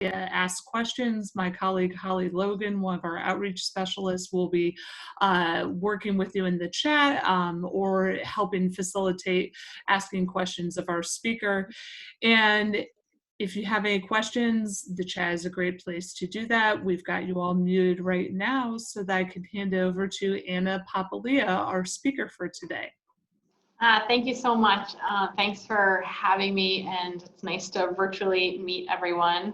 ask questions. My colleague Holly Logan, one of our outreach specialists, will be working with you in the chat or helping facilitate asking questions of our speaker. And if you have any questions, the chat is a great place to do that. We've got you all muted right now so that I can hand it over to Anna Papalia, our speaker for today. Thank you so much. Thanks for having me, and it's nice to virtually meet everyone.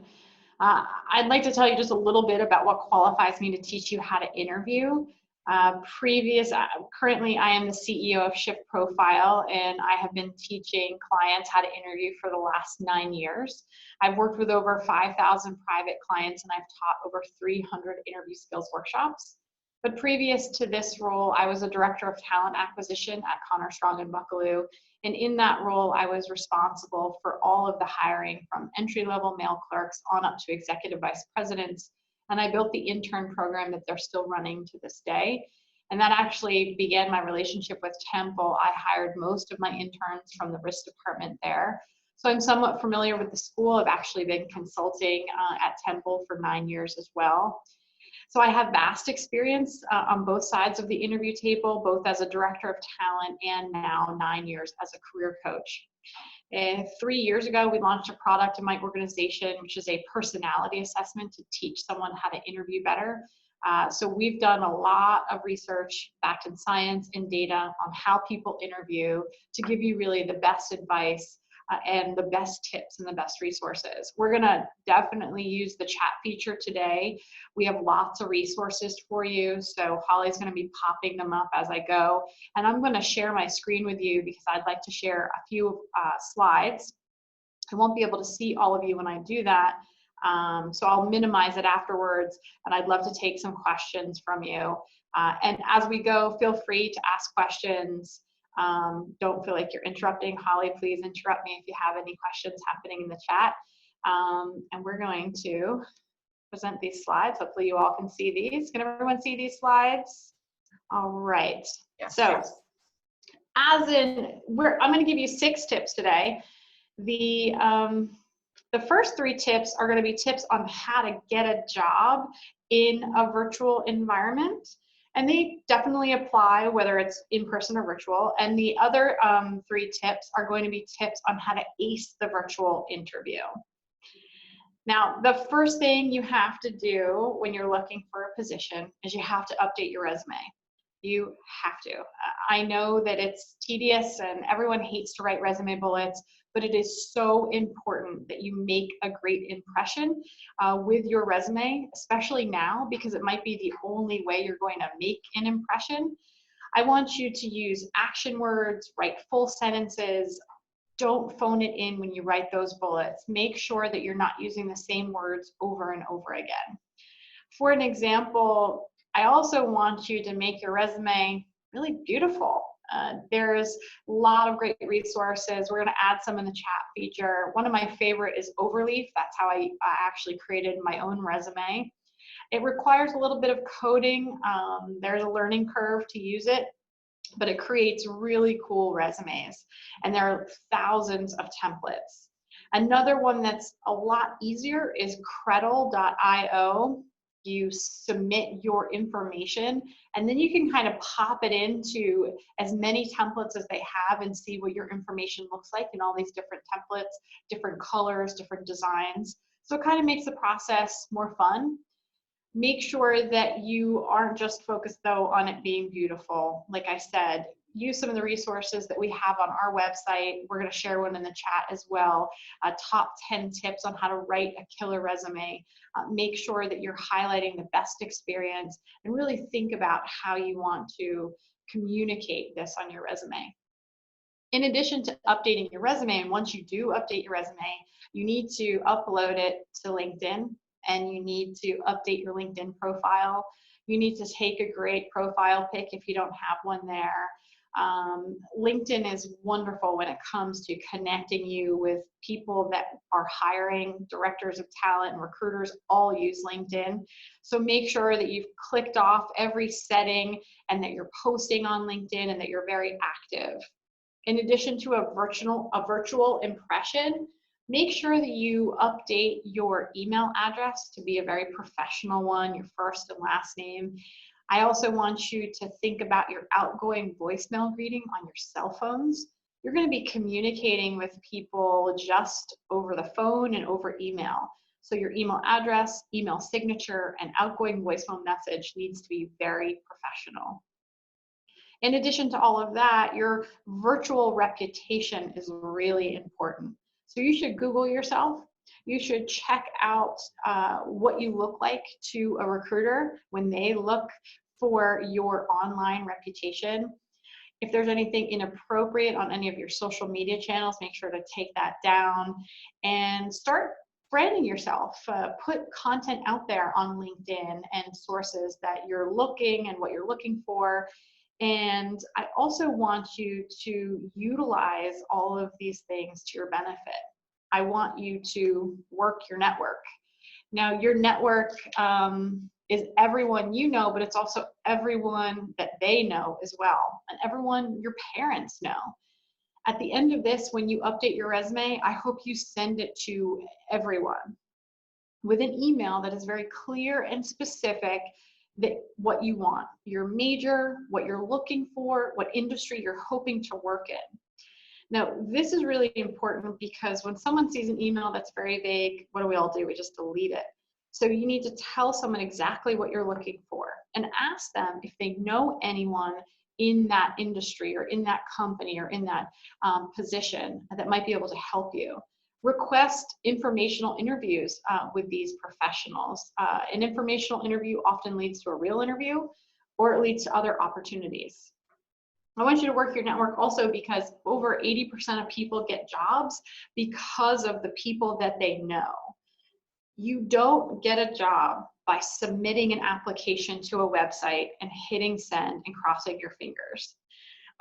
I'd like to tell you just a little bit about what qualifies me to teach you how to interview. Currently I am the CEO of Shift Profile, and I have been teaching clients how to interview for the last 9 years. I've worked with over 5,000 private clients, and I've taught over 300 interview skills workshops. But previous to this role, I was a director of talent acquisition at Connor Strong and Buckaloo. And in that role, I was responsible for all of the hiring from entry-level male clerks on up to executive vice presidents. And I built the intern program that they're still running to this day. And that actually began my relationship with Temple. I hired most of my interns from the risk department there. So I'm somewhat familiar with the school. I've actually been consulting at Temple for 9 years as well. So I have vast experience on both sides of the interview table, both as a director of talent and now 9 years as a career coach. And 3 years ago, we launched a product in my organization, which is a personality assessment to teach someone how to interview better. So we've done a lot of research backed in science and data on how people interview to give you really the best advice and the best tips and the best resources. We're gonna definitely use the chat feature today. We have lots of resources for you, so Holly's gonna be popping them up as I go. And I'm gonna share my screen with you because I'd like to share a few slides. I won't be able to see all of you when I do that, so I'll minimize it afterwards, and I'd love to take some questions from you. And as we go, feel free to ask questions. Don't feel like you're interrupting. Holly, please interrupt me if you have any questions happening in the chat. And we're going to present these slides. Hopefully you all can see these. Can everyone see these slides? All right. Yes. So as in, I'm going to give you 6 tips today. The first 3 tips are going to be tips on how to get a job in a virtual environment. And they definitely apply whether it's in person or virtual. And the other 3 tips are going to be tips on how to ace the virtual interview. Now, the first thing you have to do when you're looking for a position is you have to update your resume. You have to. I know that it's tedious and everyone hates to write resume bullets, but it is so important that you make a great impression with your resume, especially now, because it might be the only way you're going to make an impression. I want you to use action words, write full sentences. Don't phone it in when you write those bullets. Make sure that you're not using the same words over and over again. For an example, I also want you to make your resume really beautiful. There's a lot of great resources. We're going to add some in the chat feature. One of my favorite is Overleaf. That's how I actually created my own resume. It requires a little bit of coding. There's a learning curve to use it, but it creates really cool resumes. And there are thousands of templates. Another one that's a lot easier is Credle.io. You submit your information, and then you can kind of pop it into as many templates as they have and see what your information looks like in all these different templates, different colors, different designs. So it kind of makes the process more fun. Make sure that you aren't just focused though on it being beautiful. Like I said, use some of the resources that we have on our website. We're going to share one in the chat as well. Top 10 tips on how to write a killer resume. Make sure that you're highlighting the best experience and really think about how you want to communicate this on your resume. In addition to updating your resume, and once you do update your resume, you need to upload it to LinkedIn, and you need to update your LinkedIn profile. You need to take a great profile pic if you don't have one there. LinkedIn is wonderful when it comes to connecting you with people that are hiring. Directors of talent and recruiters all use LinkedIn. So make sure that you've clicked off every setting and that you're posting on LinkedIn and that you're very active. In addition to a virtual impression, Make sure that you update your email address to be a very professional one, your first and last name. I also want you to think about your outgoing voicemail greeting on your cell phones. You're going to be communicating with people just over the phone and over email. So your email address, email signature, and outgoing voicemail message needs to be very professional. In addition to all of that, your virtual reputation is really important. So you should Google yourself. You should check out what you look like to a recruiter when they look for your online reputation. If there's anything inappropriate on any of your social media channels, make sure to take that down and start branding yourself. Put content out there on LinkedIn and sources that you're looking and what you're looking for. And I also want you to utilize all of these things to your benefit. I want you to work your network. Now, your network is everyone you know, but it's also everyone that they know as well, and everyone your parents know. At the end of this, when you update your resume, I hope you send it to everyone with an email that is very clear and specific, that what you want, your major, what you're looking for, what industry you're hoping to work in. Now, this is really important because when someone sees an email that's very vague, what do we all do? We just delete it. So you need to tell someone exactly what you're looking for and ask them if they know anyone in that industry or in that company or in that position that might be able to help you. Request informational interviews with these professionals. An informational interview often leads to a real interview, or it leads to other opportunities. I want you to work your network also because over 80% of people get jobs because of the people that they know. You don't get a job by submitting an application to a website and hitting send and crossing your fingers.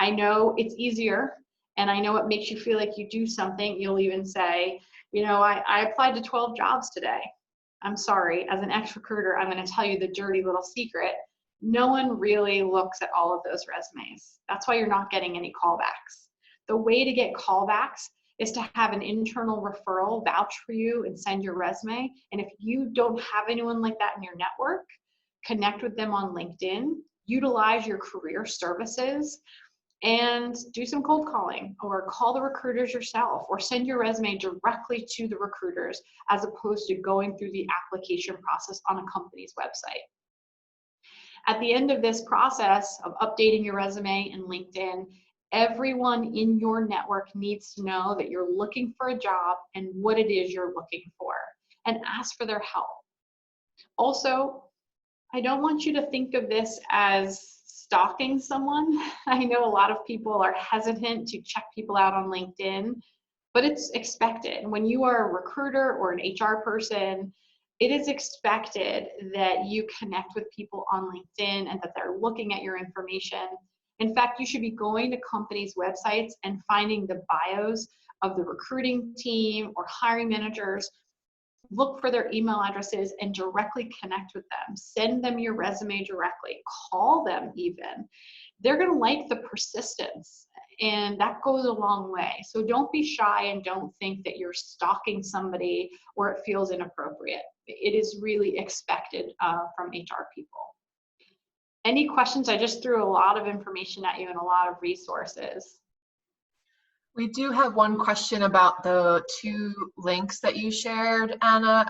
I know it's easier, and I know it makes you feel like you do something. You'll even say, you know, I applied to 12 jobs today. I'm sorry, as an ex-recruiter, I'm going to tell you the dirty little secret. No one really looks at all of those resumes. That's why you're not getting any callbacks. The way to get callbacks is to have an internal referral vouch for you and send your resume. And if you don't have anyone like that in your network, connect with them on LinkedIn, utilize your career services, and do some cold calling, or call the recruiters yourself, or send your resume directly to the recruiters as opposed to going through the application process on a company's website. At the end of this process of updating your resume and LinkedIn, everyone in your network needs to know that you're looking for a job and what it is you're looking for, and ask for their help. Also, I don't want you to think of this as stalking someone. I know a lot of people are hesitant to check people out on LinkedIn, but it's expected. When you are a recruiter or an HR person, it is expected that you connect with people on LinkedIn and that they're looking at your information. In fact, you should be going to companies' websites and finding the bios of the recruiting team or hiring managers. Look for their email addresses and directly connect with them. Send them your resume directly. Call them even. They're going to like the persistence, and that goes a long way. So don't be shy and don't think that you're stalking somebody or it feels inappropriate. It is really expected from HR people. Any questions? I just threw a lot of information at you and a lot of resources. We do have one question about the 2 links that you shared, Anna.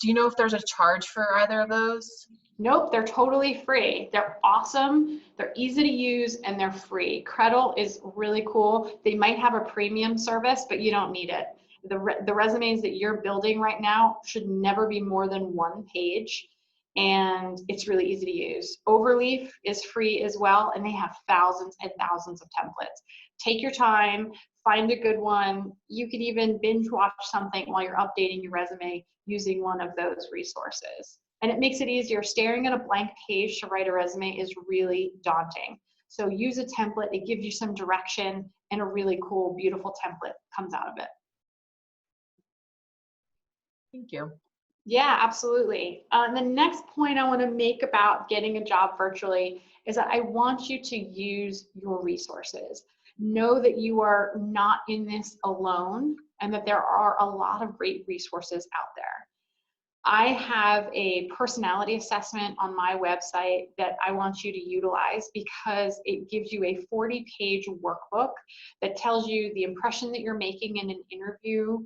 Do you know if there's a charge for either of those? Nope, they're totally free. They're awesome, they're easy to use, and they're free. Credle is really cool. They might have a premium service, but you don't need it. The resumes that you're building right now should never be more than 1 page, and it's really easy to use. Overleaf is free as well, and they have thousands and thousands of templates. Take your time, find a good one. You could even binge watch something while you're updating your resume using one of those resources. And it makes it easier. Staring at a blank page to write a resume is really daunting. So use a template, it gives you some direction, and a really cool, beautiful template comes out of it. Thank you. Yeah, absolutely. The next point I want to make about getting a job virtually is that I want you to use your resources. know that you are not in this alone and that there are a lot of great resources out there. I have a personality assessment on my website that I want you to utilize because it gives you a 40-page workbook that tells you the impression that you're making in an interview,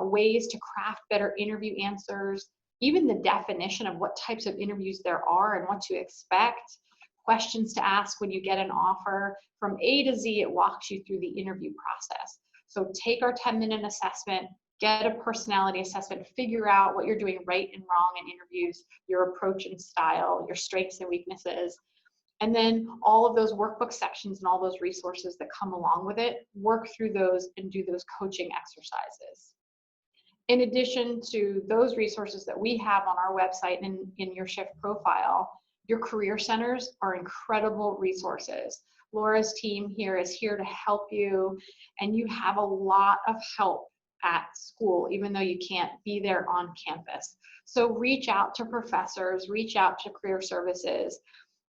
ways to craft better interview answers, even the definition of what types of interviews there are and what to expect, questions to ask when you get an offer. From A to Z, it walks you through the interview process. So take our 10-minute assessment, get a personality assessment, figure out what you're doing right and wrong in interviews, your approach and style, your strengths and weaknesses, and then all of those workbook sections and all those resources that come along with it, work through those and do those coaching exercises. In addition to those resources that we have on our website and in your shift profile, your career centers are incredible resources. Laura's team here is here to help you, and you have a lot of help at school, even though you can't be there on campus. So reach out to professors, reach out to career services,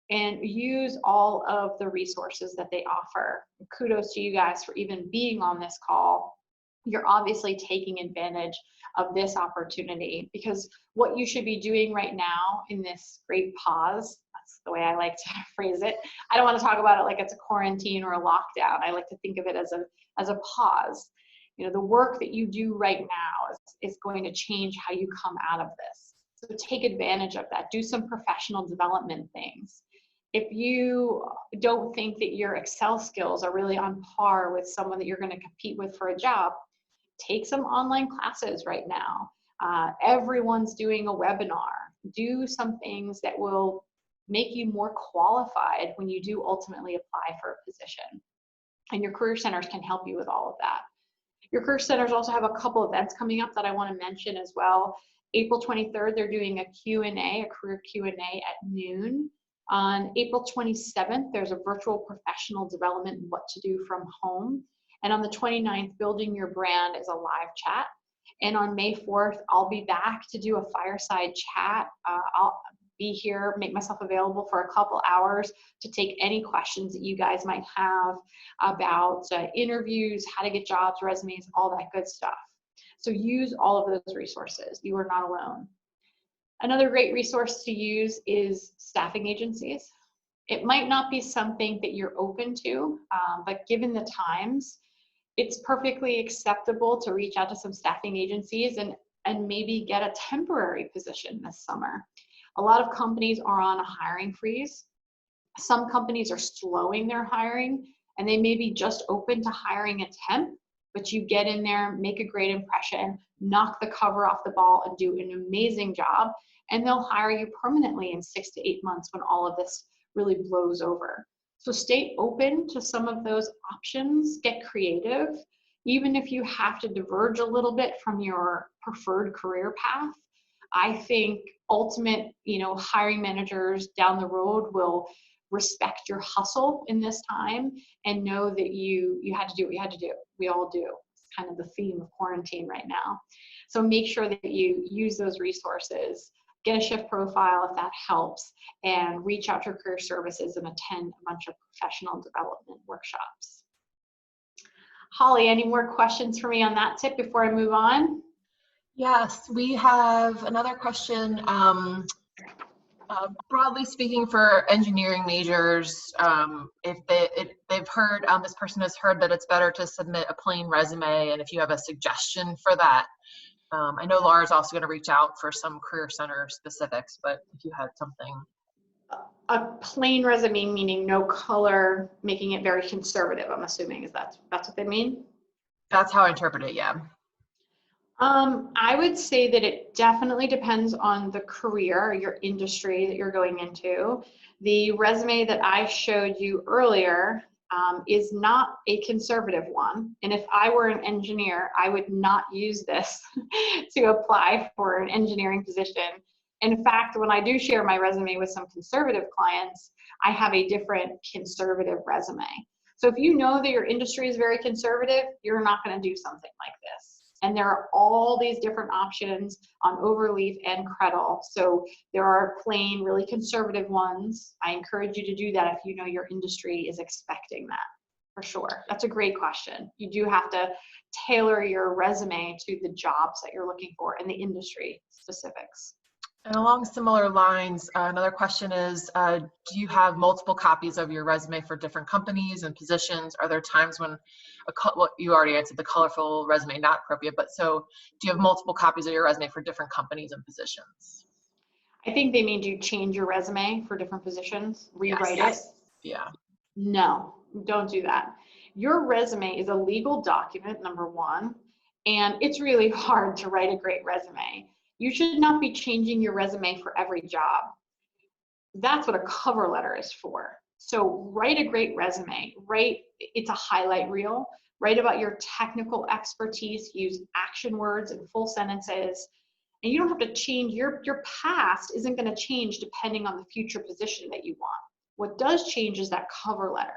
and use all of the resources that they offer. Kudos to you guys for even being on this call. You're obviously taking advantage of this opportunity, because what you should be doing right now in this great pause, that's the way I like to phrase it. I don't want to talk about it like it's a quarantine or a lockdown. I like to think of it as a pause. You know, the work that you do right now is going to change how you come out of this. So take advantage of that. Do some professional development things. If you don't think that your Excel skills are really on par with someone that you're going to compete with for a job, take some online classes right now. Everyone's doing a webinar. Do some things that will make you more qualified when you do ultimately apply for a position. And your career centers can help you with all of that. Your career centers also have a couple events coming up that I want to mention as well. April 23rd, they're doing a Q&A, a career Q&A at noon. On April 27th, there's a virtual professional development, what to do from home. And on the 29th, Building Your Brand is a live chat. And on May 4th, I'll be back to do a fireside chat. I'll be here, make myself available for a couple hours to take any questions that you guys might have about interviews, how to get jobs, resumes, all that good stuff. So use all of those resources. You are not alone. Another great resource to use is staffing agencies. It might not be something that you're open to, but given the times, it's perfectly acceptable to reach out to some staffing agencies and maybe get a temporary position this summer. A lot of companies are on a hiring freeze. Some companies are slowing their hiring, and they may be just open to hiring a temp, but you get in there, make a great impression, knock the cover off the ball, and do an amazing job, and they'll hire you permanently in 6 to 8 months when all of this really blows over. So stay open to some of those options, get creative, even if you have to diverge a little bit from your preferred career path. I think ultimate, hiring managers down the road will respect your hustle in this time and know that you had to do what you had to do. We all do. It's kind of the theme of quarantine right now. So make sure that you use those resources, get a shift profile if that helps, and reach out to career services and attend a bunch of professional development workshops. Holly, any more questions for me on that tip before I move on? Yes, we have another question. Broadly speaking, for engineering majors, if they've heard, this person has heard that it's better to submit a plain resume, and if you have a suggestion for that. I know Laura's also going to reach out for some career center specifics, but if you had something. A plain resume meaning no color, making it very conservative, I'm assuming. That's what they mean? That's how I interpret it, yeah. I would say that it definitely depends on the career or your industry that you're going into. The resume that I showed you earlier is not a conservative one. And if I were an engineer, I would not use this to apply for an engineering position. In fact, when I do share my resume with some conservative clients, I have a different conservative resume. So if you know that your industry is very conservative, you're not going to do something like this. And there are all these different options on Overleaf and Credle. So there are plain, really conservative ones. I encourage you to do that if you know your industry is expecting that for sure. That's a great question. You do have to tailor your resume to the jobs that you're looking for and the industry specifics. And along similar lines, another question is, do you have multiple copies of your resume for different companies and positions? Are there times when, well, you already answered the colorful resume not appropriate, but so do you have multiple copies of your resume for different companies and positions? I think they made you change your resume for different positions, rewrite it. Yes. Yeah. No, don't do that. Your resume is a legal document, number one, and it's really hard to write a great resume. You should not be changing your resume for every job. That's what a cover letter is for. So write a great resume, it's a highlight reel, write about your technical expertise, use action words and full sentences, and you don't have to change, your past isn't gonna change depending on the future position that you want. What does change is that cover letter.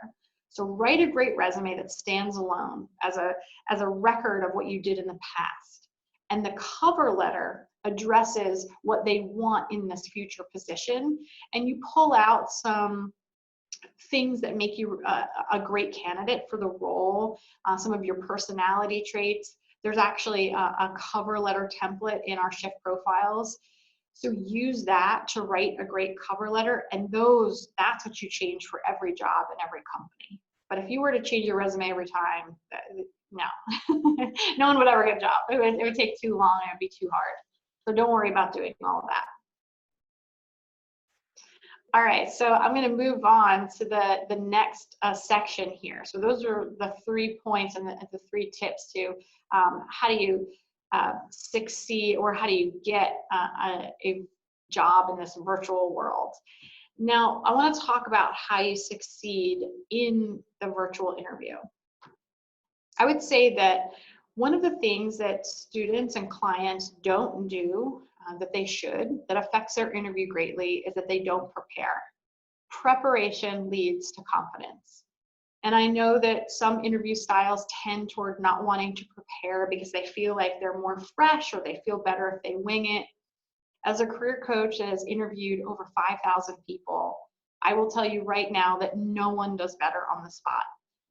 So write a great resume that stands alone as a record of what you did in the past. And the cover letter addresses what they want in this future position. And you pull out some things that make you a great candidate for the role, some of your personality traits. There's actually a cover letter template in our shift profiles. So use that to write a great cover letter, and that's what you change for every job and every company. But if you were to change your resume every time, no, no one would ever get a job. It would take too long and it would be too hard. So don't worry about doing all of that. All right, so I'm going to move on to the next section here. So those are the 3 points and the 3 tips to how do you succeed, or how do you get a job in this virtual world. Now, I want to talk about how you succeed in the virtual interview. I would say that one of the things that students and clients don't do that they should, that affects their interview greatly, is that they don't prepare. Preparation leads to confidence. And I know that some interview styles tend toward not wanting to prepare because they feel like they're more fresh, or they feel better if they wing it. As a career coach that has interviewed over 5,000 people, I will tell you right now that no one does better on the spot.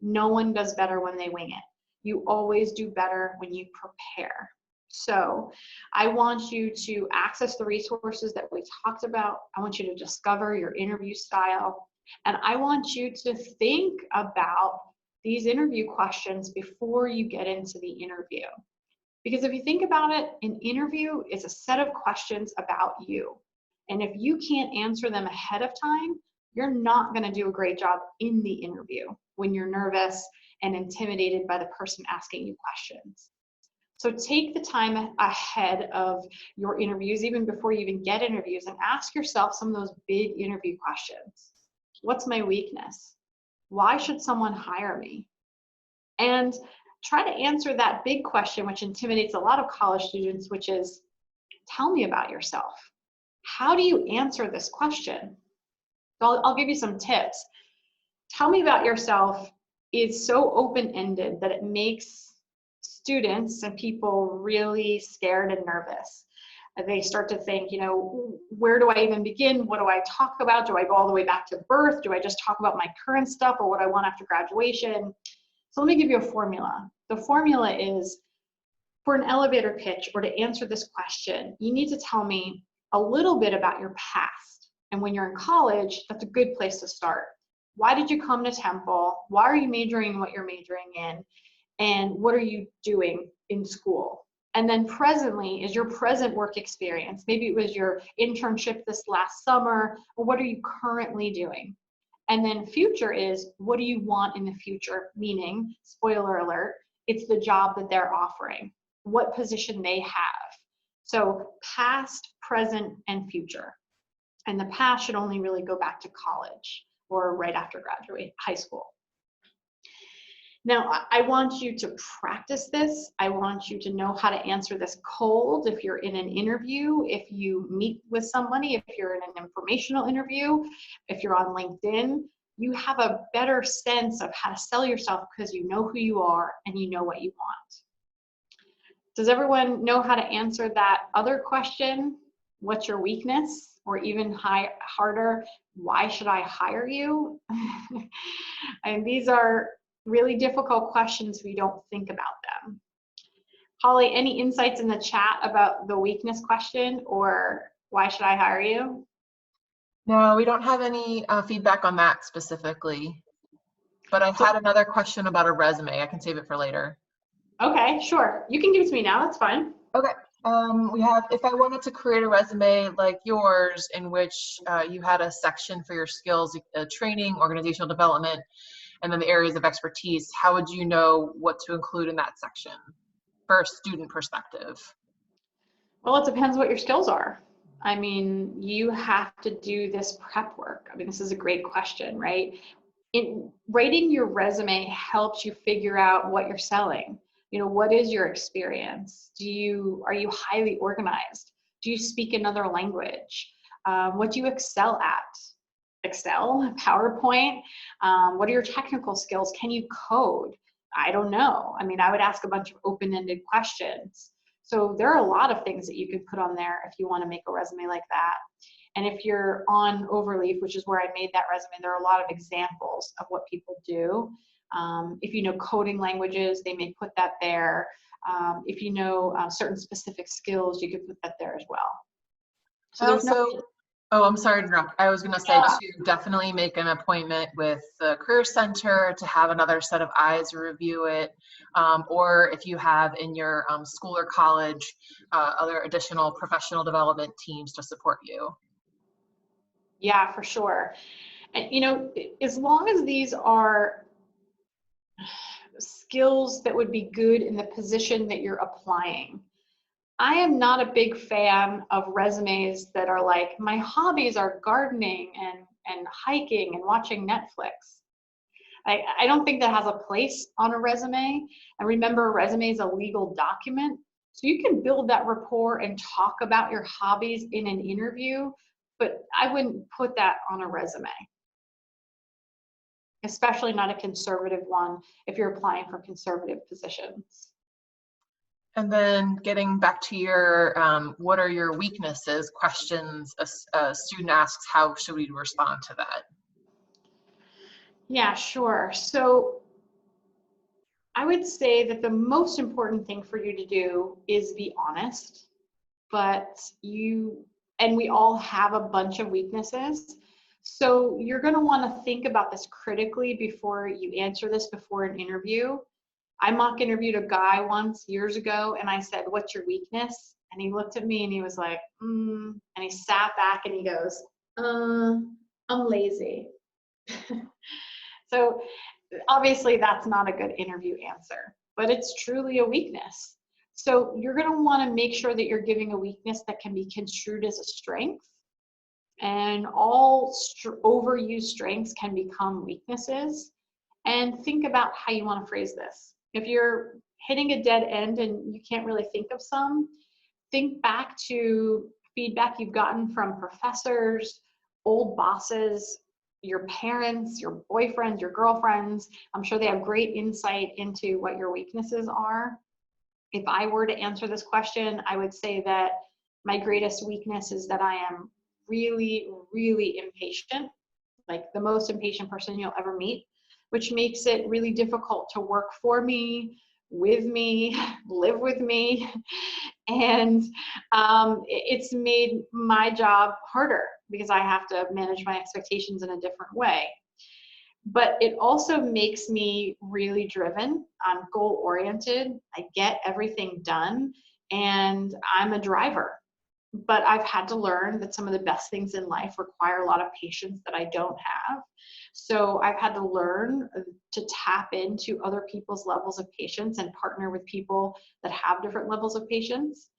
No one does better when they wing it. You always do better when you prepare. So I want you to access the resources that we talked about. I want you to discover your interview style. And I want you to think about these interview questions before you get into the interview. Because if you think about it, an interview is a set of questions about you. And if you can't answer them ahead of time, you're not going to do a great job in the interview when you're nervous and intimidated by the person asking you questions. So take the time ahead of your interviews, even before you even get interviews, and ask yourself some of those big interview questions. What's my weakness? Why should someone hire me? And try to answer that big question, which intimidates a lot of college students, which is, tell me about yourself. How do you answer this question? So I'll give you some tips. Tell me about yourself is so open-ended that it makes students and people really scared and nervous. They start to think, where do I even begin? What do I talk about? Do I go all the way back to birth? Do I just talk about my current stuff or what I want after graduation? So let me give you a formula. The formula is, for an elevator pitch or to answer this question, you need to tell me a little bit about your past. And when you're in college, that's a good place to start. Why did you come to Temple? Why are you majoring in what you're majoring in? And what are you doing in school? And then presently is your present work experience. Maybe it was your internship this last summer, or what are you currently doing? And then future is, what do you want in the future? Meaning, spoiler alert, it's the job that they're offering, what position they have. So past, present, and future. And the past should only really go back to college or right after high school. Now, I want you to practice this. I want you to know how to answer this cold if you're in an interview, if you meet with somebody, if you're in an informational interview, if you're on LinkedIn. You have a better sense of how to sell yourself because you know who you are and you know what you want. Does everyone know how to answer that other question? What's your weakness? Or even harder, why should I hire you? And these are really difficult questions if you don't think about them. Holly, any insights in the chat about the weakness question or why should I hire you? No, we don't have any feedback on that specifically, but I had another question about a resume. I can save it for later. Okay, sure. You can give it to me now, that's fine. Okay. We have, if I wanted to create a resume like yours in which you had a section for your skills, training, organizational development, and then the areas of expertise, how would you know what to include in that section for a student perspective? Well, it depends what your skills are. I mean, you have to do this prep work. I mean, this is a great question, right? Writing your resume helps you figure out what you're selling. You know, what is your experience? Are you highly organized? Do you speak another language? What do you excel at? Excel, PowerPoint? What are your technical skills? Can you code? I don't know. I mean, I would ask a bunch of open-ended questions. So there are a lot of things that you could put on there if you want to make a resume like that. And if you're on Overleaf, which is where I made that resume, there are a lot of examples of what people do. If you know coding languages, they may put that there. If you know certain specific skills, you could put that there as well. So there's no. Oh, I'm sorry to interrupt. I was going to say to definitely make an appointment with the Career Center to have another set of eyes review it. Or if you have in your school or college, other additional professional development teams to support you. Yeah, for sure. And, you know, as long as these are skills that would be good in the position that you're applying. I am not a big fan of resumes that are like, my hobbies are gardening and hiking and watching Netflix. I don't think that has a place on a resume. And remember, a resume is a legal document. So you can build that rapport and talk about your hobbies in an interview, but I wouldn't put that on a resume, especially not a conservative one if you're applying for conservative positions. And then getting back to your, what are your weaknesses questions a student asks, how should we respond to that? Yeah, sure. So I would say that the most important thing for you to do is be honest, but we all have a bunch of weaknesses. So you're going to want to think about this critically before you answer this before an interview. I mock interviewed a guy once years ago and I said, "What's your weakness?" And he looked at me and he was like, and he sat back and he goes, I'm lazy. So obviously that's not a good interview answer, but it's truly a weakness. So you're going to want to make sure that you're giving a weakness that can be construed as a strength. And all overused strengths can become weaknesses. And think about how you want to phrase this. If you're hitting a dead end and you can't really think of some, think back to feedback you've gotten from professors, old bosses, your parents, your boyfriends, your girlfriends. I'm sure they have great insight into what your weaknesses are. If I were to answer this question, I would say that my greatest weakness is that I am really, really impatient, like the most impatient person you'll ever meet, which makes it really difficult to work for me, with me, live with me. And it's made my job harder because I have to manage my expectations in a different way. But it also makes me really driven. I'm goal oriented. I get everything done and I'm a driver. But I've had to learn that some of the best things in life require a lot of patience that I don't have. So I've had to learn to tap into other people's levels of patience and partner with people that have different levels of patience.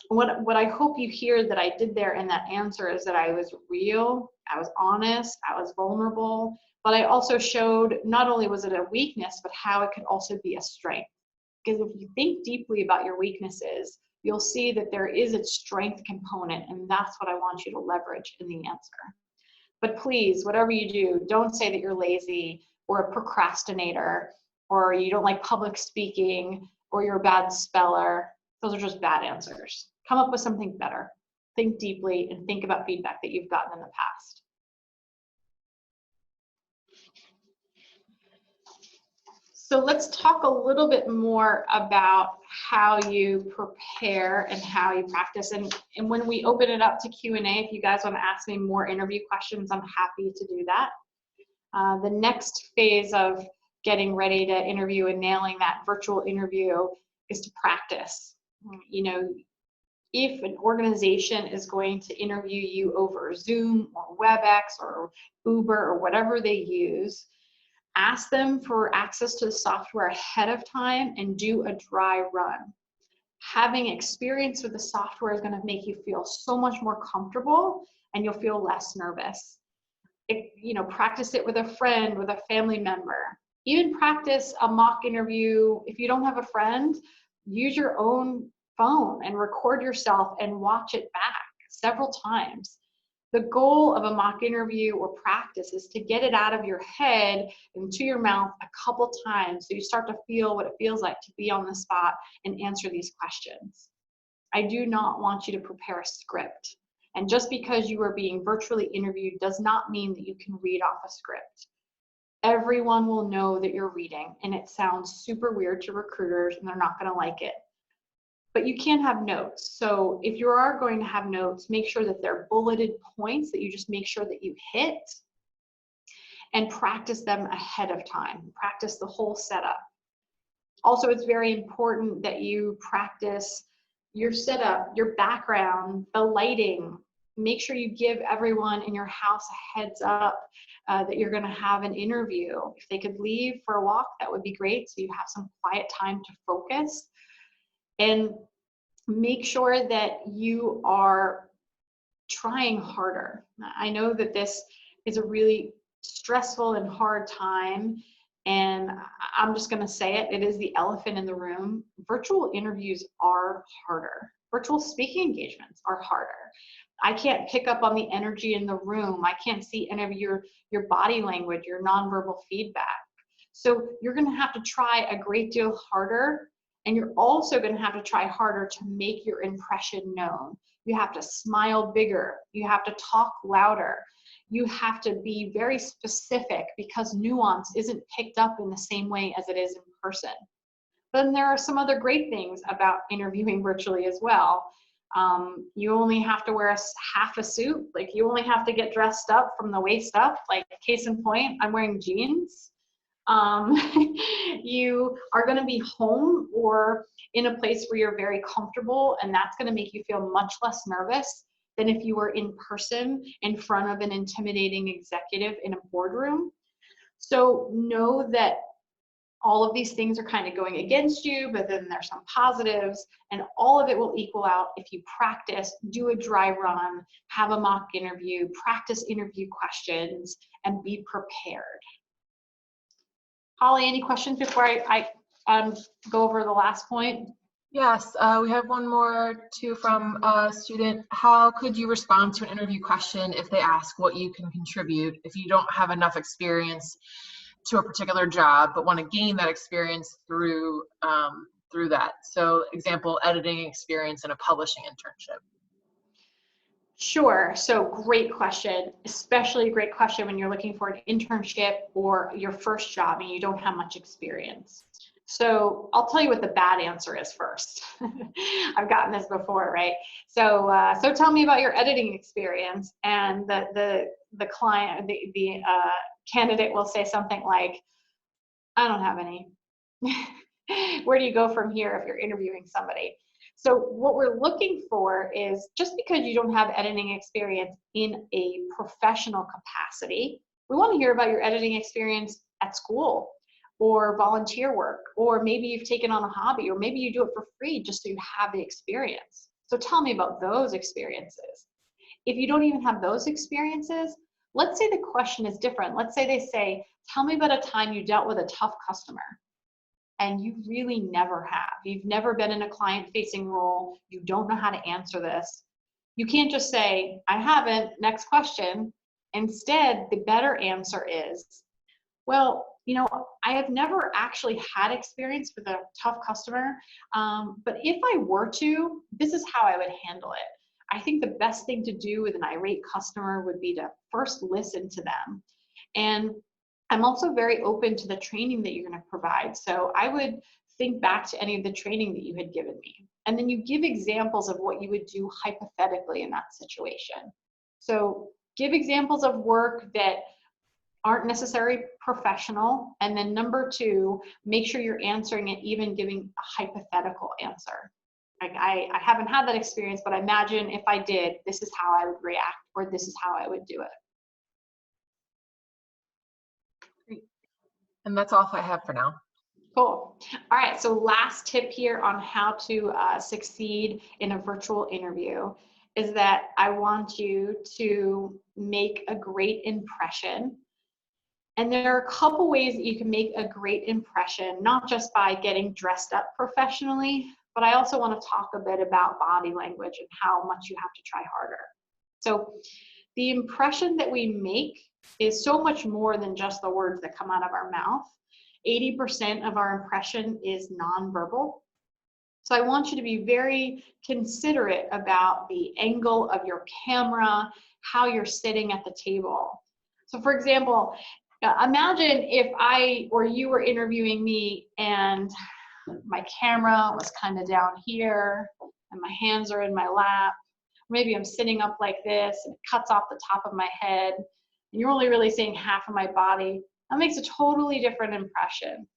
What I hope you hear that I did there in that answer is that I was real, I was honest, I was vulnerable, but I also showed not only was it a weakness, but how it could also be a strength. Because if you think deeply about your weaknesses, you'll see that there is a strength component, and that's what I want you to leverage in the answer. But please, whatever you do, don't say that you're lazy or a procrastinator or you don't like public speaking or you're a bad speller. Those are just bad answers. Come up with something better. Think deeply and think about feedback that you've gotten in the past. So let's talk a little bit more about how you prepare and how you practice. And when we open it up to Q&A, if you guys want to ask me more interview questions, I'm happy to do that. The next phase of getting ready to interview and nailing that virtual interview is to practice. You know, if an organization is going to interview you over Zoom or WebEx or Uber or whatever they use, ask them for access to the software ahead of time and do a dry run. Having experience with the software is going to make you feel so much more comfortable and you'll feel less nervous. Practice it with a friend, with a family member. Even practice a mock interview. If you don't have a friend, use your own phone and record yourself and watch it back several times. The goal of a mock interview or practice is to get it out of your head into your mouth a couple times so you start to feel what it feels like to be on the spot and answer these questions. I do not want you to prepare a script. And just because you are being virtually interviewed does not mean that you can read off a script. Everyone will know that you're reading, and it sounds super weird to recruiters and they're not going to like it. But you can have notes. So if you are going to have notes, make sure that they're bulleted points that you just make sure that you hit, and practice them ahead of time. Practice the whole setup. Also, it's very important that you practice your setup, your background, the lighting. Make sure you give everyone in your house a heads up that you're going to have an interview. If they could leave for a walk, that would be great, so you have some quiet time to focus. And make sure that you are trying harder. I know that this is a really stressful and hard time, and I'm just going to say it. It is the elephant in the room. Virtual interviews are harder. Virtual speaking engagements are harder. I can't pick up on the energy in the room. I can't see any of your body language, your nonverbal feedback. So you're going to have to try a great deal harder. And you're also going to have to try harder to make your impression known. You have to smile bigger. You have to talk louder. You have to be very specific because nuance isn't picked up in the same way as it is in person. But then there are some other great things about interviewing virtually as well. You only have to wear half a suit. Like, you only have to get dressed up from the waist up. Like, case in point, I'm wearing jeans. You are going to be home or in a place where you're very comfortable, and that's going to make you feel much less nervous than if you were in person in front of an intimidating executive in a boardroom. So know that all of these things are kind of going against you, but then there's some positives, and all of it will equal out if you practice, do a dry run, have a mock interview, practice interview questions, and be prepared. Holly, any questions before I go over the last point? Yes, we have one more too from a student. How could you respond to an interview question if they ask what you can contribute if you don't have enough experience to a particular job but want to gain that experience through that? So example, editing experience in a publishing internship. Sure. So great question, especially a great question when you're looking for an internship or your first job and you don't have much experience. So I'll tell you what the bad answer is first. I've gotten this before, right? So tell me about your editing experience, and the client, the candidate will say something like, I don't have any. Where do you go from here if you're interviewing somebody? So what we're looking for is, just because you don't have editing experience in a professional capacity, we want to hear about your editing experience at school or volunteer work, or maybe you've taken on a hobby, or maybe you do it for free just so you have the experience. So tell me about those experiences. If you don't even have those experiences, let's say the question is different. Let's say they say, tell me about a time you dealt with a tough customer. And you really never have. You've never been in a client-facing role. You don't know how to answer this. You can't just say, I haven't, next question. Instead, the better answer is, well, I have never actually had experience with a tough customer, but if I were to, this is how I would handle it. I think the best thing to do with an irate customer would be to first listen to them. And I'm also very open to the training that you're going to provide. So I would think back to any of the training that you had given me. And then you give examples of what you would do hypothetically in that situation. So give examples of work that aren't necessarily professional. And then number two, make sure you're answering it, even giving a hypothetical answer. Like I haven't had that experience, but I imagine if I did, this is how I would react, or this is how I would do it. Great. And that's all I have for now. Cool. All right, so last tip here on how to succeed in a virtual interview is that I want you to make a great impression. And there are a couple ways that you can make a great impression, not just by getting dressed up professionally, but I also want to talk a bit about body language and how much you have to try harder. So the impression that we make is so much more than just the words that come out of our mouth. 80% of our impression is nonverbal. So I want you to be very considerate about the angle of your camera, how you're sitting at the table. So for example, imagine if I or you were interviewing me and my camera was kind of down here and my hands are in my lap. Maybe I'm sitting up like this and it cuts off the top of my head and you're only really seeing half of my body. That makes a totally different impression.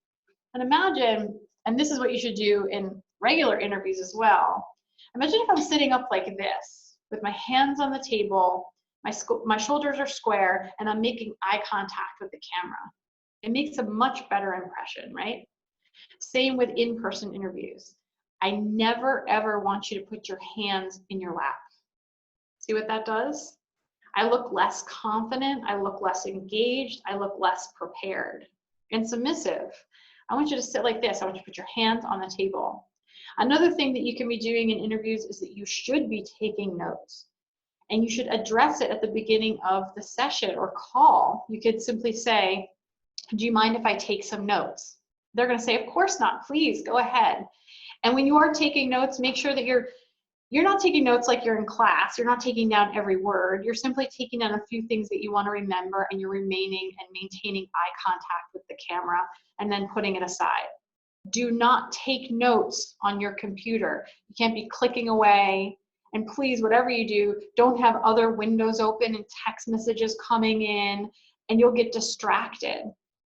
And imagine, and this is what you should do in regular interviews as well. Imagine if I'm sitting up like this with my hands on the table, my shoulders are square, and I'm making eye contact with the camera. It makes a much better impression, right? Same with in-person interviews. I never ever want you to put your hands in your lap. See what that does? I look less confident, I look less engaged, I look less prepared and submissive. I want you to sit like this. I want you to put your hands on the table. Another thing that you can be doing in interviews is that you should be taking notes. And you should address it at the beginning of the session or call. You could simply say, do you mind if I take some notes? They're going to say, of course not, please go ahead. And when you are taking notes, make sure that you're not taking notes like you're in class. You're not taking down every word. You're simply taking down a few things that you want to remember, and you're remaining and maintaining eye contact with the camera and then putting it aside. Do not take notes on your computer. You can't be clicking away. And please, whatever you do, don't have other windows open and text messages coming in, and you'll get distracted.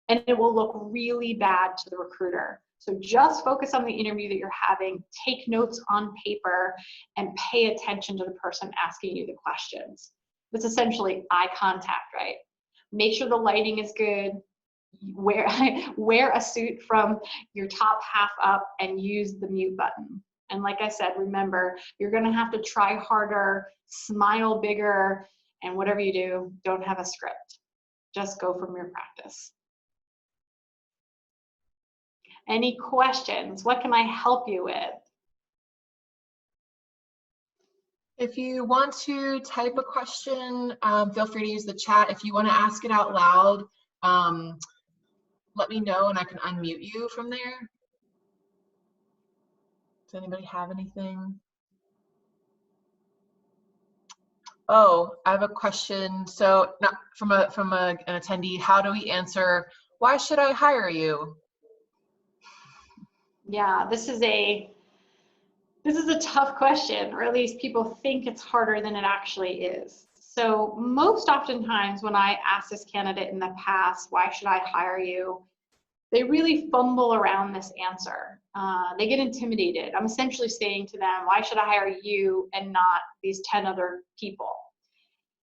And it will look really bad to the recruiter. So just focus on the interview that you're having, take notes on paper, and pay attention to the person asking you the questions. It's essentially eye contact, right? Make sure the lighting is good. Wear a suit from your top half up and use the mute button. And like I said, remember, you're going to have to try harder, smile bigger, and whatever you do, don't have a script. Just go from your practice. Any questions? What can I help you with? If you want to type a question, feel free to use the chat. If you want to ask it out loud, let me know and I can unmute you from there. Does anybody have anything? Oh, I have a question. So, not from an attendee. How do we answer? Why should I hire you? Yeah, this is a tough question, or at least people think it's harder than it actually is. So most oftentimes when I ask this candidate in the past, why should I hire you? They really fumble around this answer. They get intimidated. I'm essentially saying to them, why should I hire you and not these 10 other people?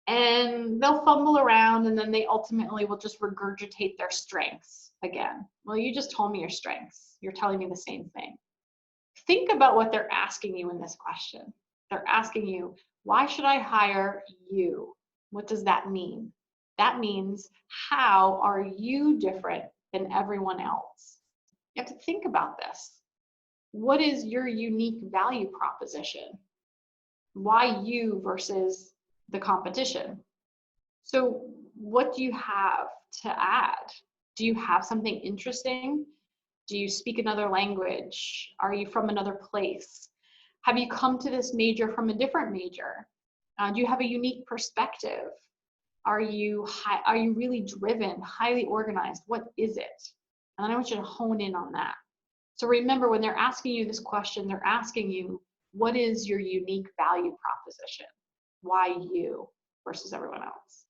And they'll fumble around, and then they ultimately will just regurgitate their strengths again. Well, you just told me your strengths. You're telling me the same thing. Think about what they're asking you in this question. They're asking you, why should I hire you? What does that mean? That means, how are you different than everyone else? You have to think about this. What is your unique value proposition? Why you versus the competition? So what do you have to add? Do you have something interesting? Do you speak another language? Are you from another place? Have you come to this major from a different major? Do you have a unique perspective? Are you really driven, highly organized? What is it? And then I want you to hone in on that. So remember, when they're asking you this question, they're asking you, what is your unique value proposition? Why you versus everyone else?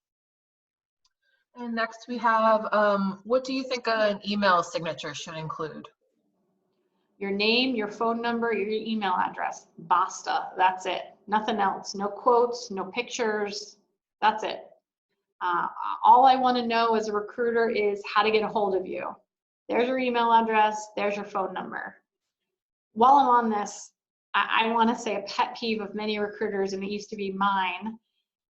And next we have, what do you think an email signature should include? Your name, your phone number, your email address. Basta. That's it. Nothing else. No quotes, no pictures. That's it. All I want to know as a recruiter is how to get a hold of you. There's your email address. There's your phone number. While I'm on this, I want to say a pet peeve of many recruiters, and it used to be mine,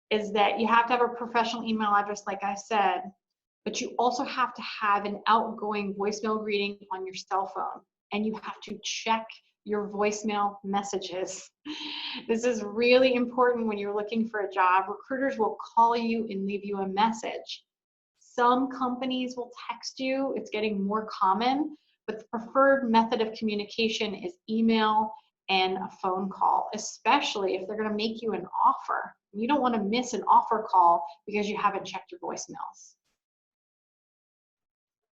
is that you have to have a professional email address, like I said, but you also have to have an outgoing voicemail greeting on your cell phone, and you have to check your voicemail messages. This is really important when you're looking for a job. Recruiters will call you and leave you a message. Some companies will text you. It's getting more common, but the preferred method of communication is email and a phone call, especially if they're going to make you an offer. You don't want to miss an offer call because you haven't checked your voicemails.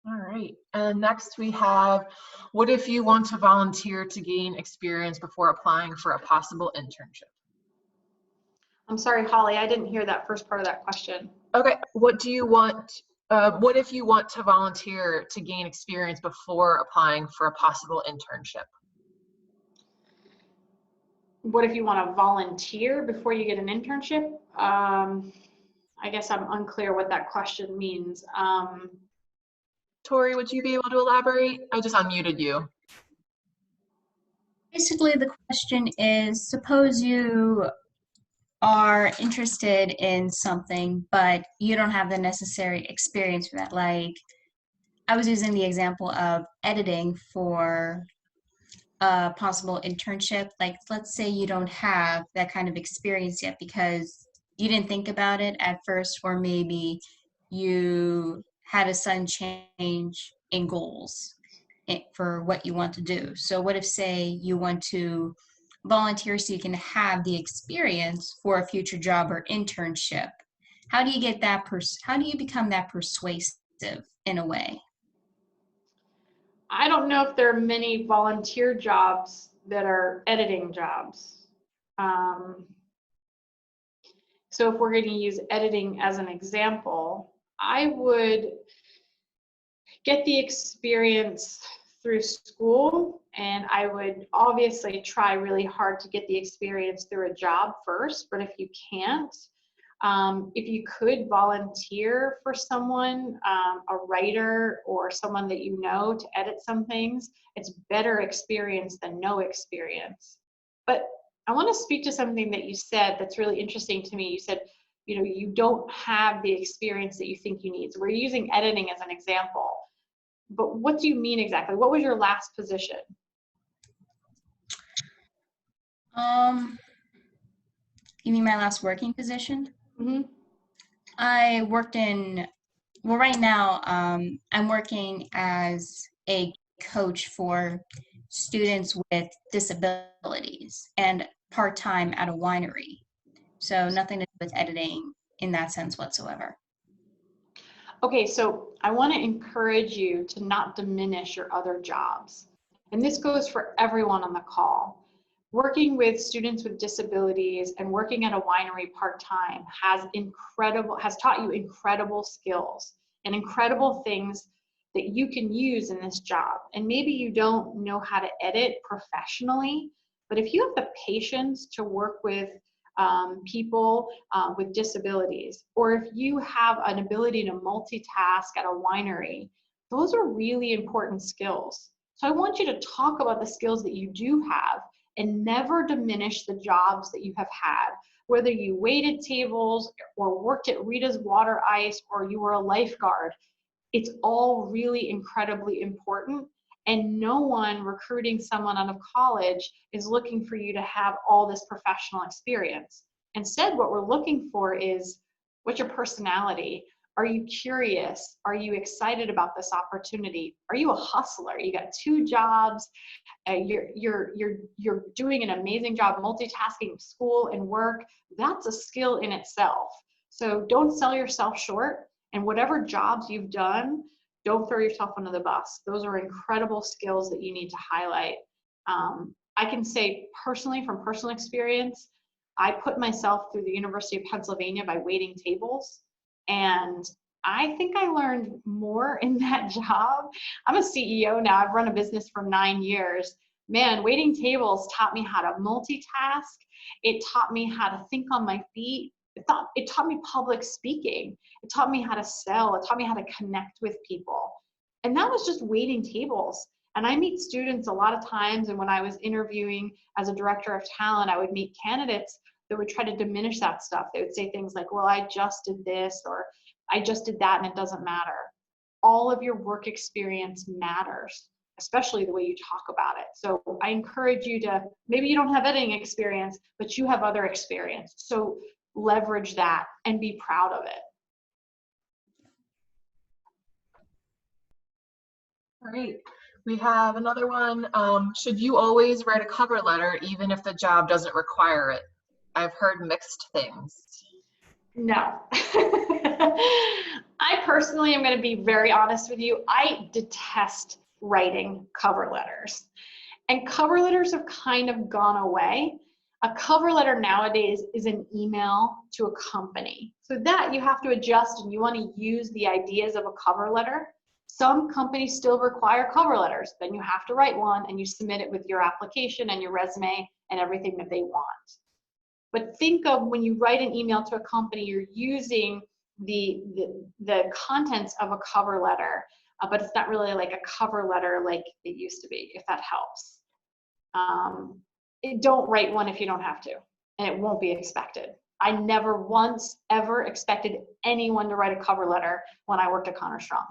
All right. And next we have, what if you want to volunteer to gain experience before applying for a possible internship? I'm sorry, Holly, I didn't hear that first part of that question. Okay. What if you want to volunteer to gain experience before applying for a possible internship? What if you want to volunteer before you get an internship? I guess I'm unclear what that question means. Tori, would you be able to elaborate? I just unmuted you. Basically, the question is, suppose you are interested in something, but you don't have the necessary experience for that. Like, I was using the example of editing for a possible internship. Like, let's say you don't have that kind of experience yet because you didn't think about it at first, or maybe you had a sudden change in goals for what you want to do. So what if, say, you want to volunteer so you can have the experience for a future job or internship? How do you get that how do you become that persuasive in a way? I don't know if there are many volunteer jobs that are editing jobs. So if we're going to use editing as an example, I would get the experience through school, and I would obviously try really hard to get the experience through a job first. But if you can't, if you could volunteer for someone, a writer or someone that you know, to edit some things, it's better experience than no experience. But I want to speak to something that you said that's really interesting to me. You said, you know, you don't have the experience that you think you need. So we're using editing as an example. But what do you mean exactly? What was your last position? You mean my last working position? Mm-hmm. I worked in, well, right now, I'm working as a coach for students with disabilities and part-time at a winery. So nothing to do with editing in that sense whatsoever. Okay, so I want to encourage you to not diminish your other jobs. And this goes for everyone on the call. Working with students with disabilities and working at a winery part-time has taught you incredible skills and incredible things that you can use in this job. And maybe you don't know how to edit professionally, but if you have the patience to work with people with disabilities, or if you have an ability to multitask at a winery, those are really important skills. So I want you to talk about the skills that you do have and never diminish the jobs that you have had, whether you waited tables or worked at Rita's Water Ice or you were a lifeguard. It's all really incredibly important. And no one recruiting someone out of college is looking for you to have all this professional experience. Instead, what we're looking for is, what's your personality? Are you curious? Are you excited about this opportunity? Are you a hustler? You got 2 jobs. You're doing an amazing job multitasking school and work. That's a skill in itself. So don't sell yourself short, and whatever jobs you've done, don't throw yourself under the bus. Those are incredible skills that you need to highlight. I can say personally, from personal experience, I put myself through the University of Pennsylvania by waiting tables, and I think I learned more in that job. I'm a CEO now. I've run a business for 9 years. Man, waiting tables taught me how to multitask. It taught me how to think on my feet. It taught me public speaking. It taught me how to sell. It taught me how to connect with people. And that was just waiting tables. And I meet students a lot of times, and when I was interviewing as a director of talent, I would meet candidates that would try to diminish that stuff. They would say things like, well, I just did this, or I just did that, and it doesn't matter. All of your work experience matters, especially the way you talk about it. So I encourage you to, maybe you don't have editing experience, but you have other experience. So leverage that and be proud of it. All right. We have another one. Should you always write a cover letter even if the job doesn't require it? I've heard mixed things. No. I personally am going to be very honest with you. I detest writing cover letters. And cover letters have kind of gone away. A cover letter nowadays is an email to a company. So that you have to adjust, and you want to use the ideas of a cover letter. Some companies still require cover letters. Then you have to write one, and you submit it with your application and your resume and everything that they want. But think of when you write an email to a company, you're using the contents of a cover letter, but it's not really like a cover letter like it used to be, if that helps. Don't write one if you don't have to, and it won't be expected. I never once ever expected anyone to write a cover letter when I worked at Connor Strong.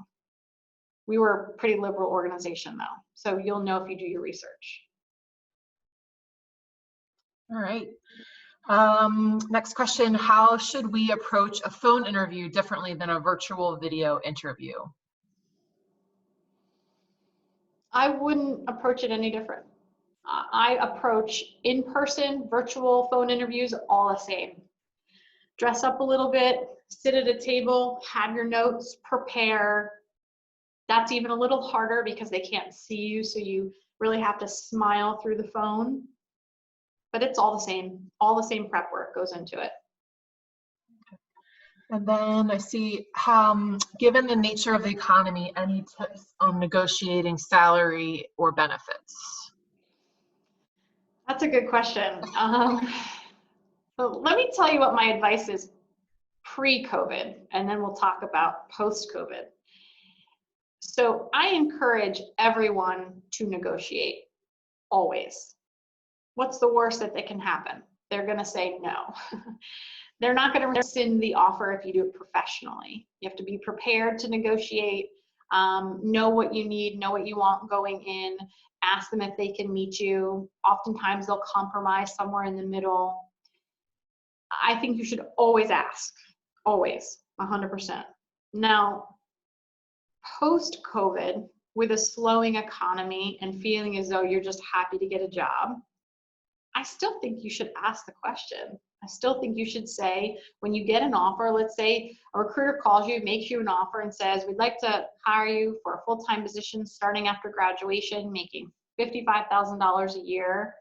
We were a pretty liberal organization though, so you'll know if you do your research. All right. Next question, how should we approach a phone interview differently than a virtual video interview? I wouldn't approach it any different. I approach in-person, virtual, phone interviews all the same. Dress up a little bit, sit at a table, have your notes, prepare. That's even a little harder because they can't see you, so you really have to smile through the phone. But it's all the same. All the same prep work goes into it. And then I see, given the nature of the economy, any tips on negotiating salary or benefits? That's a good question. So let me tell you what my advice is pre-COVID, and then we'll talk about post-COVID. So I encourage everyone to negotiate, always. What's the worst that can happen? They're going to say no. They're not going to rescind the offer if you do it professionally. You have to be prepared to negotiate, know what you need, know what you want going in, ask them if they can meet you. Oftentimes they'll compromise somewhere in the middle. I think you should always ask, always, 100%. Now, post-COVID, with a slowing economy and feeling as though you're just happy to get a job, I still think you should ask the question. I still think you should say, when you get an offer, let's say a recruiter calls you, makes you an offer and says, we'd like to hire you for a full-time position starting after graduation, making $55,000 a year.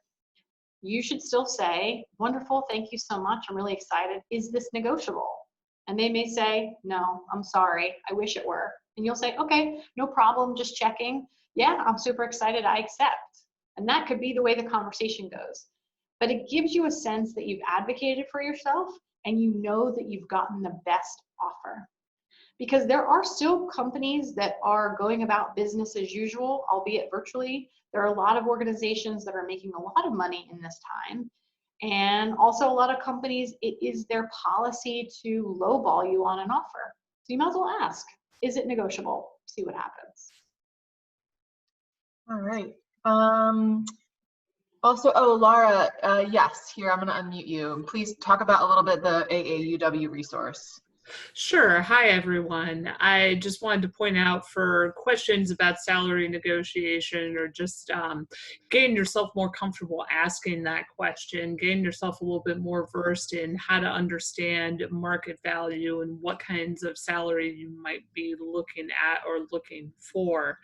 You should still say, wonderful, thank you so much, I'm really excited. Is this negotiable? And they may say, no, I'm sorry, I wish it were. And you'll say, okay, no problem, just checking. Yeah, I'm super excited, I accept. And that could be the way the conversation goes. But it gives you a sense that you've advocated for yourself and you know that you've gotten the best offer. Because there are still companies that are going about business as usual, albeit virtually. There are a lot of organizations that are making a lot of money in this time. And also a lot of companies, it is their policy to lowball you on an offer. So you might as well ask, is it negotiable? See what happens. All right. Also, Laura, yes, here, I'm going to unmute you. Please talk about a little bit the AAUW resource. Sure. Hi, everyone. I just wanted to point out for questions about salary negotiation or just getting yourself more comfortable asking that question, getting yourself a little bit more versed in how to understand market value and what kinds of salary you might be looking at or looking for.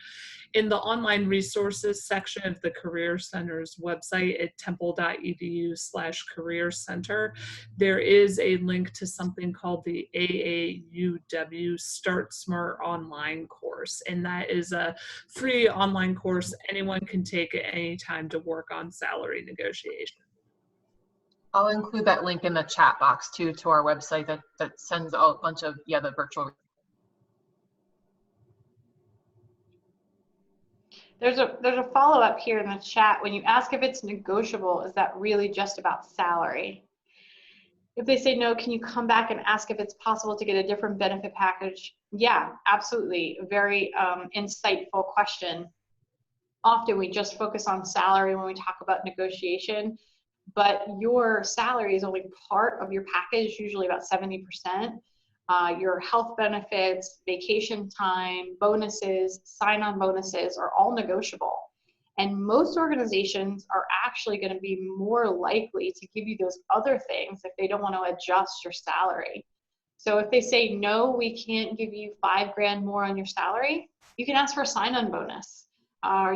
In the online resources section of the Career Center's website at temple.edu/career center, there is a link to something called the AAUW Start Smart online course. And that is a free online course anyone can take at any time to work on salary negotiation. I'll include that link in the chat box too, to our website that sends a bunch of, the virtual. There's a follow-up here in the chat. When you ask if it's negotiable, is that really just about salary? If they say no, can you come back and ask if it's possible to get a different benefit package? Yeah, absolutely. A very insightful question. Often we just focus on salary when we talk about negotiation, but your salary is only part of your package, usually about 70%. Your health benefits, vacation time, bonuses, sign-on bonuses are all negotiable. And most organizations are actually going to be more likely to give you those other things if they don't want to adjust your salary. So if they say, no, we can't give you $5,000 more on your salary, you can ask for a sign-on bonus.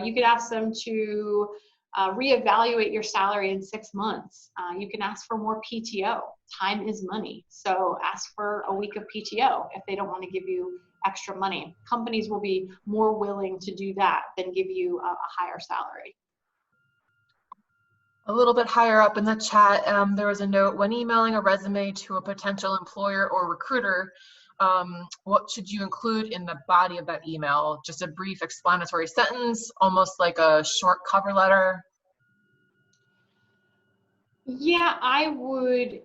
You could ask them to reevaluate your salary in 6 months. You can ask for more PTO. Time is money. So ask for a week of PTO if they don't want to give you extra money. Companies will be more willing to do that than give you a higher salary. A little bit higher up in the chat, there was a note: when emailing a resume to a potential employer or recruiter, what should you include in the body of that email? Just a brief explanatory sentence, almost like a short cover letter? Yeah, I would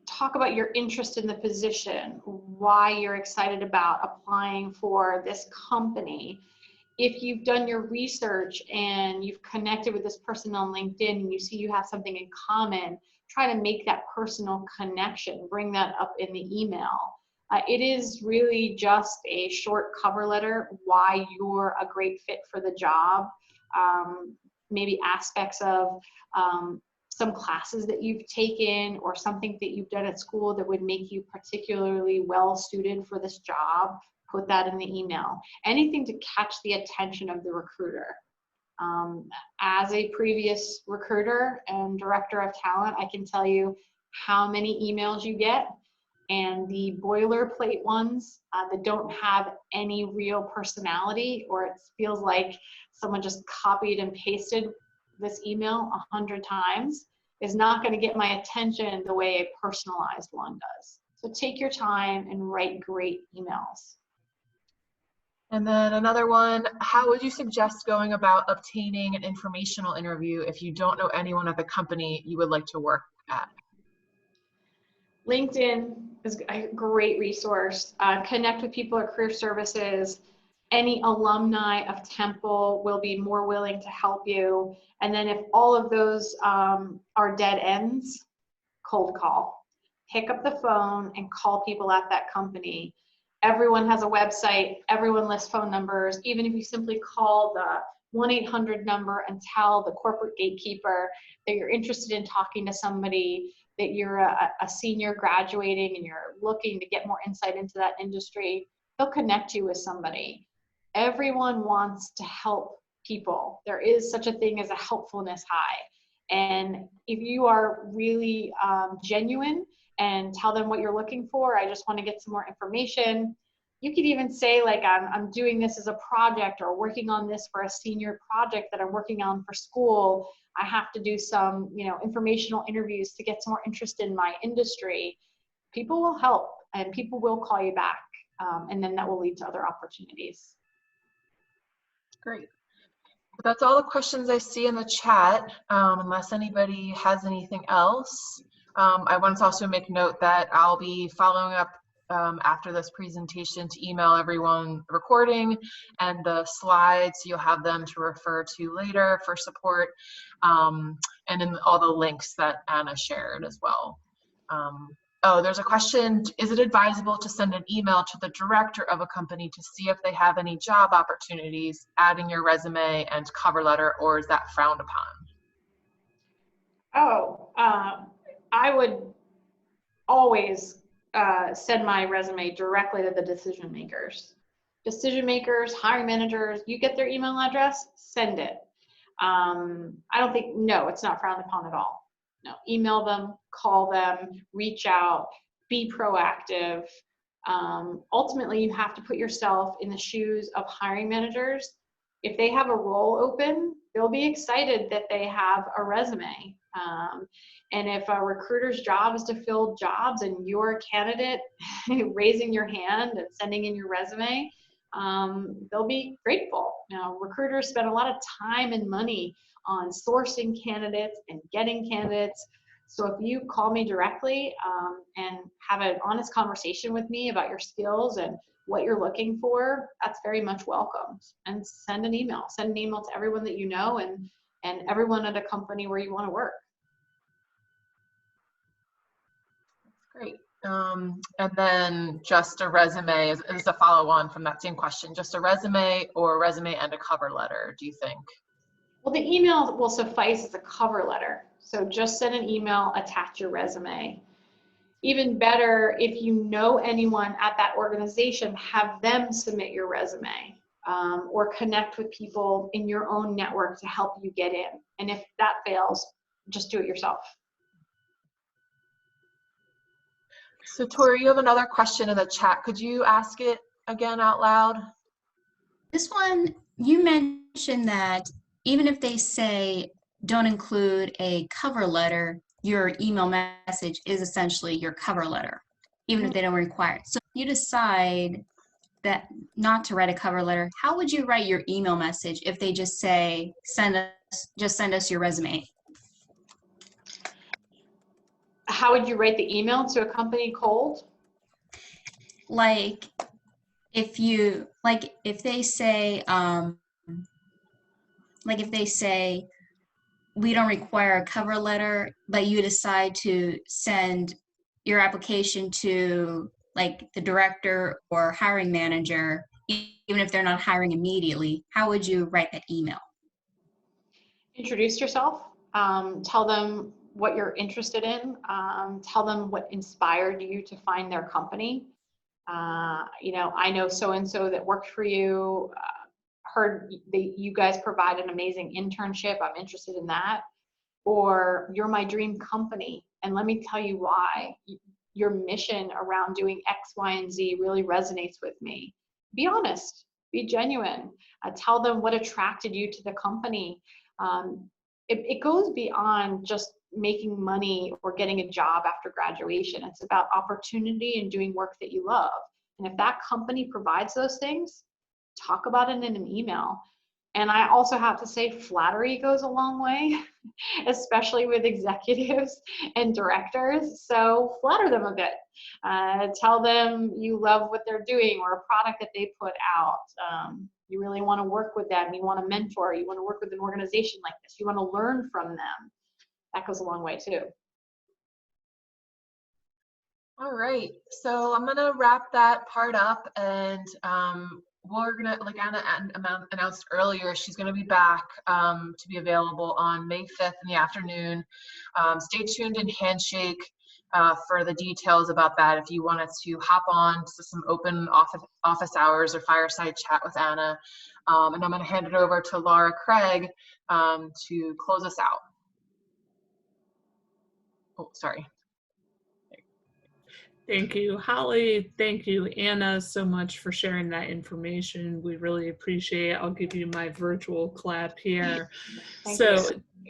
talk about your interest in the position, why you're excited about applying for this company. If you've done your research and you've connected with this person on LinkedIn and you see you have something in common, try to make that personal connection, bring that up in the email. It is really just a short cover letter, why you're a great fit for the job, maybe aspects of some classes that you've taken or something that you've done at school that would make you particularly well suited for this job. Put that in the email. Anything to catch the attention of the recruiter. As a previous recruiter and director of talent, I can tell you how many emails you get, and the boilerplate ones that don't have any real personality, or it feels like someone just copied and pasted this email 100 times, is not going to get my attention the way a personalized one does. So take your time and write great emails. And then another one: how would you suggest going about obtaining an informational interview if you don't know anyone at the company you would like to work at? LinkedIn is a great resource. Connect with people at Career Services. Any alumni of Temple will be more willing to help you. And then if all of those are dead ends, cold call. Pick up the phone and call people at that company. Everyone has a website, everyone lists phone numbers. Even if you simply call the 1-800 number and tell the corporate gatekeeper that you're interested in talking to somebody, that you're a senior graduating and you're looking to get more insight into that industry, they'll connect you with somebody. Everyone wants to help people. There is such a thing as a helpfulness high. And if you are really genuine and tell them what you're looking for, I just want to get some more information. You could even say, like, I'm doing this as a project, or working on this for a senior project that I'm working on for school. I have to do some, informational interviews to get some more interest in my industry. People will help and people will call you back. And then that will lead to other opportunities. Great. That's all the questions I see in the chat, unless anybody has anything else. I want to also make note that I'll be following up after this presentation to email everyone the recording and the slides. You'll have them to refer to later for support, and in all the links that Anna shared as well. Oh, there's a question. Is it advisable to send an email to the director of a company to see if they have any job opportunities, adding your resume and cover letter, or is that frowned upon? Oh, I would always send my resume directly to the decision makers. Decision makers, hiring managers, you get their email address, send it. I don't think, no, it's not frowned upon at all. No, email them, call them, reach out, be proactive. Ultimately, you have to put yourself in the shoes of hiring managers. If they have a role open, they'll be excited that they have a resume. And if a recruiter's job is to fill jobs and you're a candidate raising your hand and sending in your resume, they'll be grateful. Now, recruiters spend a lot of time and money on sourcing candidates and getting candidates. So if you call me directly and have an honest conversation with me about your skills and what you're looking for, that's very much welcomed. And send an email. Send an email to everyone that you know and everyone at a company where you want to work. Great. And then just a resume is a follow-on from that same question. Just a resume or a resume and a cover letter, do you think? Well, the email will suffice as a cover letter. So just send an email, attach your resume. Even better, if you know anyone at that organization, have them submit your resume or connect with people in your own network to help you get in. And if that fails, just do it yourself. So Tori, you have another question in the chat. Could you ask it again out loud? This one, you mentioned that even if they say don't include a cover letter, your email message is essentially your cover letter, even if they don't require it. So if you decide that not to write a cover letter, how would you write your email message if they just say, send us your resume? How would you write the email to a company cold? Like if they say, we don't require a cover letter, but you decide to send your application to like the director or hiring manager, even if they're not hiring immediately, how would you write that email? Introduce yourself, tell them what you're interested in, tell them what inspired you to find their company. I know so-and-so that worked for you, heard that you guys provide an amazing internship, I'm interested in that. Or you're my dream company, and let me tell you why. Your mission around doing X, Y, and Z really resonates with me. Be honest, be genuine. Tell them what attracted you to the company. It goes beyond just making money or getting a job after graduation. It's about opportunity and doing work that you love. And if that company provides those things, talk about it in an email. And I also have to say, flattery goes a long way, especially with executives and directors. So flatter them a bit. Tell them you love what they're doing or a product that they put out. You really want to work with them. You want to mentor. You want to work with an organization like this. You want to learn from them. That goes a long way too. All right, so I'm gonna wrap that part up, and we're gonna, like Anna announced earlier, she's gonna be back to be available on May 5th in the afternoon. Stay tuned in Handshake for the details about that if you wanted to hop on to some open office hours or fireside chat with Anna. And I'm gonna hand it over to Laura Craig to close us out. Oh, sorry. Thank you, Holly. Thank you, Anna, so much for sharing that information. We really appreciate it. I'll give you my virtual clap here.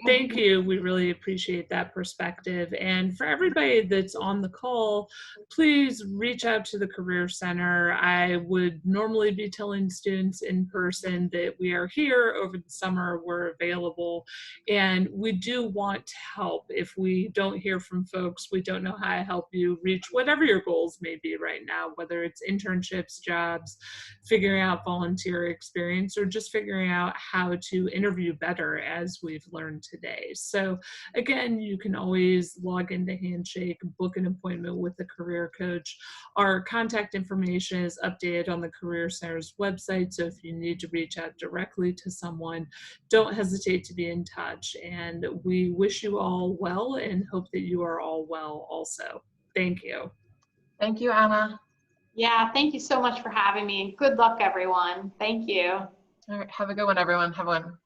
Thank you. We really appreciate that perspective. And for everybody that's on the call, please reach out to the Career Center. I would normally be telling students in person that we are here over the summer, we're available, and we do want to help. If we don't hear from folks, we don't know how to help you reach whatever your goals may be right now, whether it's internships, jobs, figuring out volunteer experience, or just figuring out how to interview better, as we've learned today. So again, you can always log into Handshake, book an appointment with a career coach. Our contact information is updated on the Career Center's website, so if you need to reach out directly to someone, don't hesitate to be in touch. And we wish you all well and hope that you are all well also. Thank you. Thank you, Anna. Yeah, thank you so much for having me. Good luck, everyone. Thank you. All right, have a good one, everyone. Have one.